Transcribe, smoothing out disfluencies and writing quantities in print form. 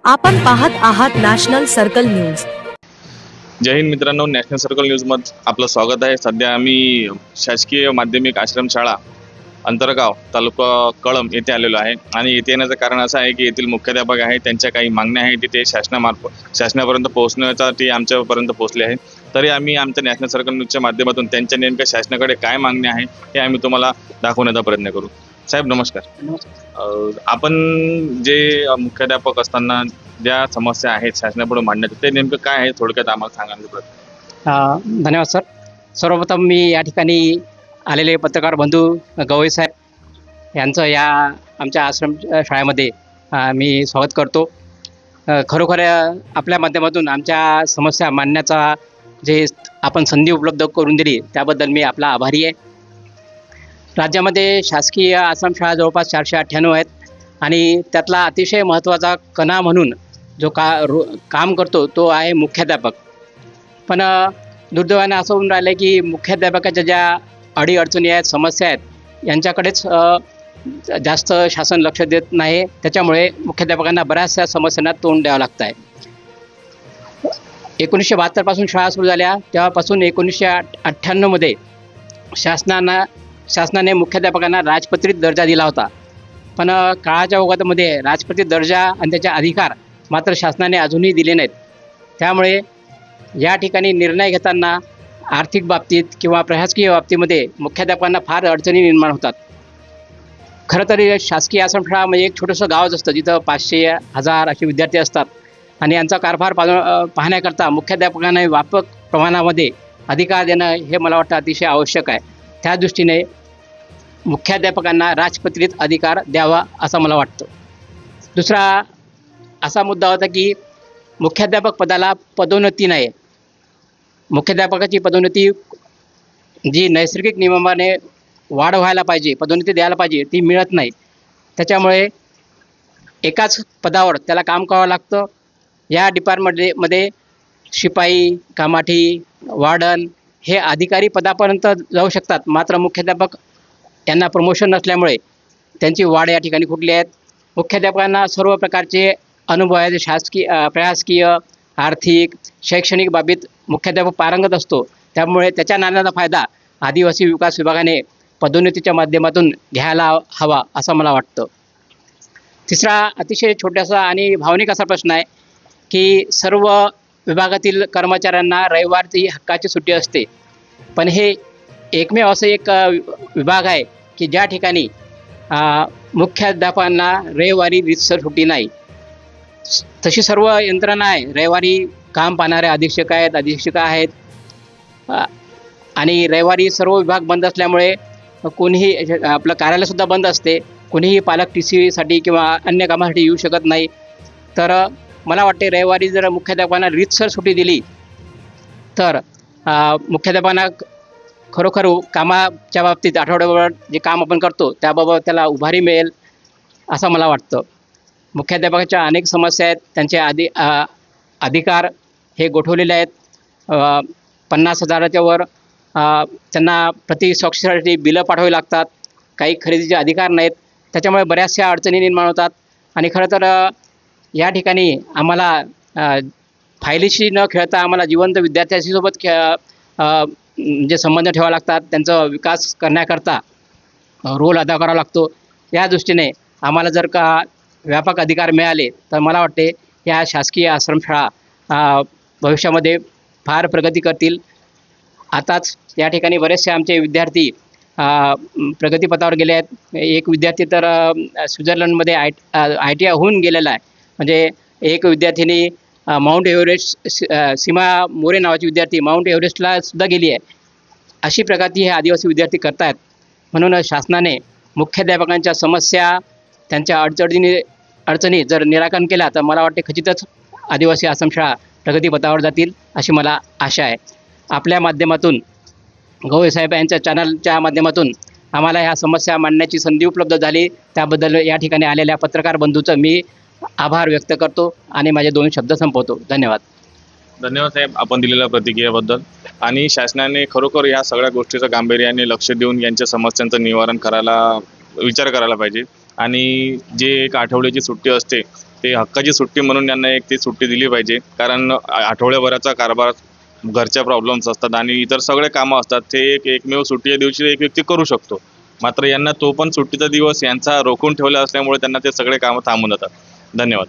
आपण पाहत आहात नॅशनल सर्कल न्यूज। जय हिंद मित्रांनो, नॅशनल सर्कल न्यूज मध्ये आपलं स्वागत आहे। सध्या आम्ही शासकीय माध्यमिक आश्रमशाळा अंतरगाव तालुका कळंब येथे आलेलो आहे आणि येथे येण्याचं कारण असं आहे की येथील मुख्याध्यापक आहेत, त्यांच्या काही मागण्या आहेत ते शासनापर्यंत पोहोचण्यासाठी आमच्यापर्यंत पोहोचले आहेत। तरी आम्ही आमच्या नॅशनल सर्कल न्यूजच्या माध्यमातून त्यांच्या नेमक्या शासनाकडे काय मागण्या आहे हे आम्ही तुम्हाला दाखवण्याचा प्रयत्न करू। साहेब नमस्कार। आपण जे मुख्याध्यापक असताना ज्या समस्या आहेत शासनापुढे मांडण्याच्या ते नेमकं काय आहे थोडक्यात आम्हाला सांगायचं प्रयत्न। धन्यवाद सर। सर्वप्रथम मी या ठिकाणी आलेले पत्रकार बंधू गवई साहेब यांचं या आमच्या आश्रम शाळेमध्ये मी स्वागत करतो। खरोखर आपल्या माध्यमातून आमच्या समस्या मांडण्याचा जे आपण संधी उपलब्ध करून दिली त्याबद्दल मी आपला आभारी आहे। राज्यामध्ये शासकीय आश्रमशाळा जवळपास 498 आहेत आणि त्यातला अतिशय महत्त्वाचा कणा म्हणून जो काम करतो तो आहे मुख्याध्यापक। पण दुर्दैवाने असं होऊन राहिलं की मुख्याध्यापकाच्या ज्या अडीअडचणी आहेत, समस्या आहेत, यांच्याकडेच जास्त शासन लक्ष देत नाही। त्याच्यामुळे मुख्याध्यापकांना बऱ्याचशा समस्यांना तोंड द्यावं लागतं आहे। 1972 पासून शाळा सुरू झाल्या तेव्हापासून 1998 मध्ये शासनाने मुख्याध्यापकांना राजपत्रित दर्जा दिला होता। पण काळाच्या ओघामध्ये राजपत्रित दर्जा आणि त्याचे अधिकार मात्र शासनाने अजूनही दिले नाहीत। त्यामुळे या ठिकाणी निर्णय घेताना आर्थिक बाबतीत किंवा प्रशासकीय बाबतीमध्ये मुख्याध्यापकांना फार अडचणी निर्माण होतात। खरं तर शासकीय आश्रमशाळा म्हणजे एक छोटंसं गावच असतं जिथं 500-1000 असे विद्यार्थी असतात आणि यांचा कारभार पाहण्याकरता मुख्याध्यापकांना व्यापक प्रमाणामध्ये अधिकार देणं हे मला वाटतं अतिशय आवश्यक आहे। त्या दृष्टीने मुख्याध्यापकांना राजपत्रित अधिकार द्यावा असं मला वाटतं। दुसरा असा मुद्दा होता की मुख्याध्यापक पदाला पदोन्नती नाही। मुख्याध्यापकाची पदोन्नती जी नैसर्गिक नियमाने वाढ व्हायला पाहिजे, पदोन्नती द्यायला पाहिजे, ती मिळत नाही। त्याच्यामुळे एकाच पदावर त्याला काम करावं लागतं। या डिपार्टमेंटमध्ये शिपाई, कामाठी, वार्डन हे अधिकारी पदापर्यंत जाऊ शकतात, मात्र मुख्याध्यापक यांना प्रमोशन नसल्यामुळे त्यांची वाढ या ठिकाणी कुठली आहेत। मुख्याध्यापकांना सर्व प्रकारचे अनुभव आहेत, शासकीय, प्रशासकीय, आर्थिक, शैक्षणिक बाबीत मुख्याध्यापक पारंगत असतो। त्यामुळे त्याच्या ज्ञानाचा फायदा आदिवासी विकास विभागाने पदोन्नतीच्या माध्यमातून घ्यायला हवा असं मला वाटतं। तिसरा अतिशय छोटासा आणि भावनिक असा प्रश्न आहे की सर्व विभागातील कर्मचाऱ्यांना रविवारची हक्काची सुट्टी असते, पण हे एकमेव असं एक विभाग आहे की ज्या ठिकाणी मुख्याध्यापकांना रविवारी रीतसर सुट्टी नाही। तशी सर्व यंत्रणा आहे, रविवारी काम पाहणारे अधीक्षक आहेत, अधीक्षिका आहेत आणि रविवारी सर्व विभाग बंद असल्यामुळे कोणीही आपलं कार्यालयसुद्धा बंद असते, कोणीही पालक TC साठी किंवा अन्य कामासाठी येऊ शकत नाही। तर मला वाटते रविवारी जर मुख्याध्यापकांना रीतसर सुट्टी दिली तर मुख्याध्यापकांना खरोखर कामाच्या बाबतीत आठवड्याभर जे काम आपण करतो त्याबाबत त्याला उभारी मिळेल असं मला वाटतं। मुख्याध्यापकाच्या अनेक समस्या आहेत, त्यांचे अधिकार हे गोठवलेले आहेत। 50,000च्या वर त्यांना प्रति स्वाक्षरीसाठी बिलं पाठवावी लागतात, काही खरेदीचे अधिकार नाहीत। त्याच्यामुळे बऱ्याचशा अडचणी निर्माण होतात आणि खरं तर या ठिकाणी आम्हाला फायलीशी न खेळता आम्हाला जिवंत विद्यार्थ्यांशी सोबत जे संबंध ठेवावे लागतात, त्यांचा विकास करण्याकरता रोल अदा करावा लागतो। या दृष्टीने आम्हाला जर का व्यापक अधिकार मिळाले तर मला वाटते या शासकीय आश्रमशाळा भविष्यामध्ये फार प्रगती करतील। आताच या ठिकाणी बरेचसे आमचे विद्यार्थी प्रगतीपथावर गेले आहेत। एक विद्यार्थी तर स्वित्झर्लंडमध्ये ITI होऊन गेलेला आहे। म्हणजे एक विद्यार्थिनी माउंट एव्हरेस्ट, सीमा मोरे नावाची विद्यार्थी माउंट एव्हरेस्टला सुद्धा गेली आहे। अशी प्रगती हे आदिवासी विद्यार्थी करत आहेत। म्हणून शासनाने मुख्याध्यापकांच्या समस्या, त्यांच्या अडचणी जर निराकरण केला तर मला वाटते खचितच आदिवासी आश्रमशाळा प्रगतीपथावर जातील अशी मला आशा आहे। आपल्या माध्यमातून गवई साहेब यांच्या चॅनलच्या माध्यमातून आम्हाला ह्या समस्या मांडण्याची संधी उपलब्ध झाली, त्याबद्दल या ठिकाणी आलेल्या पत्रकार बंधूचं मी आभार व्यक्त करतो आणि माझे 2 शब्द संपवतो। धन्यवाद। धन्यवाद साहेब आपण दिलेल्या प्रतिक्रियेबद्दल। आणि शासनाने खरोखर या सगळ्या गोष्टीचं गांभीर्याने लक्ष देऊन यांच्या समस्यांचं निवारण करायला विचार करायला पाहिजे। आणि जे एक आठवड्याची सुट्टी असते ते हक्काची सुट्टी म्हणून यांना एक ती सुट्टी दिली पाहिजे, कारण आठवड्याभराचा कारभार, घरच्या प्रॉब्लेम्स असतात आणि इतर सगळे कामं असतात, ते एकमेव सुट्टीच्या दिवशी एक व्यक्ती करू शकतो. मात्र यांना तो पण सुट्टीचा दिवस यांचा रोखून ठेवला असल्यामुळे त्यांना ते सगळे कामं थांबून जातात. धन्यवाद.